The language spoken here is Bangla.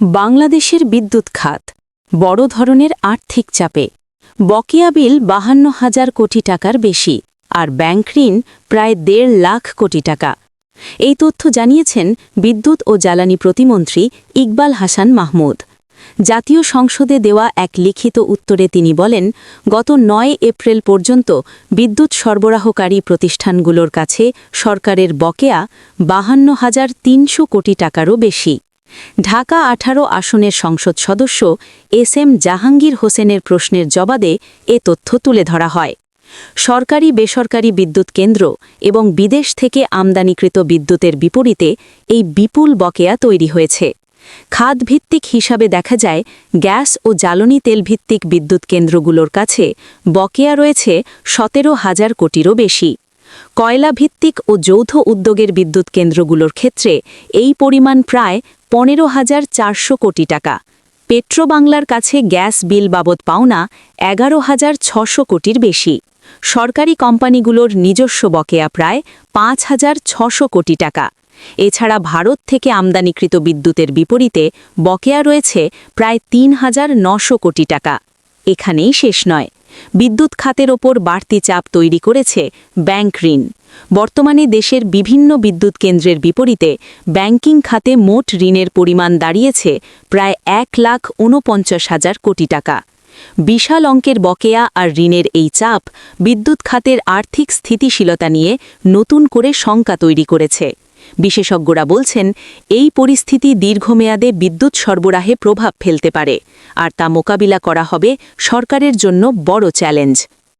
বাংলাদেশের বিদ্যুৎ খাত বড় ধরনের আর্থিক চাপে। বকেয়া বিল ৫২,০০০ কোটি টাকার বেশি, আর ব্যাংক ঋণ প্রায় ১.৫ লাখ কোটি টাকা। এই তথ্য জানিয়েছেন বিদ্যুৎ ও জ্বালানি প্রতিমন্ত্রী ইকবাল হাসান মাহমুদ। জাতীয় সংসদে দেওয়া এক লিখিত উত্তরে তিনি বলেন, গত ৯ এপ্রিল পর্যন্ত বিদ্যুৎ সরবরাহকারী প্রতিষ্ঠানগুলোর কাছে সরকারের বকেয়া ৫২,৩০০ কোটি টাকারও বেশি। ঢাকা ১৮ আসনের সংসদ সদস্য এস.এম. জাহাঙ্গীর হোসেনের প্রশ্নের জবাবে এ তথ্য তুলে ধরা হয়। সরকারি বেসরকারি বিদ্যুৎ কেন্দ্র এবং বিদেশ থেকে আমদানিকৃত বিদ্যুতের বিপরীতে এই বিপুল বকেয়া তৈরি হয়েছে। খাতভিত্তিক হিসাবে দেখা যায়, গ্যাস ও জ্বালানি তেলভিত্তিক বিদ্যুৎ কেন্দ্রগুলোর কাছে বকেয়া রয়েছে ১৭,০০০ কোটিরও বেশি। কয়লাভিত্তিক ও যৌথ উদ্যোগের বিদ্যুৎ কেন্দ্রগুলোর ক্ষেত্রে এই পরিমাণ প্রায় ১৫,৪০০ কোটি টাকা। পেট্রোবাংলার কাছে গ্যাস বিল বাবদ পাওনা ১১,৬০০ কোটির বেশি। সরকারি কোম্পানিগুলোর নিজস্ব বকেয়া প্রায় ৫,৬০০ কোটি টাকা। এছাড়া ভারত থেকে আমদানিকৃত বিদ্যুতের বিপরীতে বকেয়া রয়েছে প্রায় ৩,৯০০ কোটি টাকা। এখানেই শেষ নয়, বিদ্যুৎ খাতের ওপর বাড়তি চাপ তৈরি করেছে ব্যাংক ঋণ। বর্তমানে দেশের বিভিন্ন বিদ্যুৎ কেন্দ্রের বিপরীতে ব্যাংকিং খাতে মোট ঋণের পরিমাণ দাঁড়িয়েছে প্রায় ১,৪৯,০০০ কোটি টাকা। বিশাল অঙ্কের বকেয়া আর ঋণের এই চাপ বিদ্যুৎ খাতের আর্থিক স্থিতিশীলতা নিয়ে নতুন করে শঙ্কা তৈরি করেছে। বিশেষজ্ঞরা বলছেন, এই পরিস্থিতি দীর্ঘমেয়াদে বিদ্যুৎ সরবরাহে প্রভাব ফেলতে পারে, আর তা মোকাবিলা করা হবে সরকারের জন্য বড় চ্যালেঞ্জ।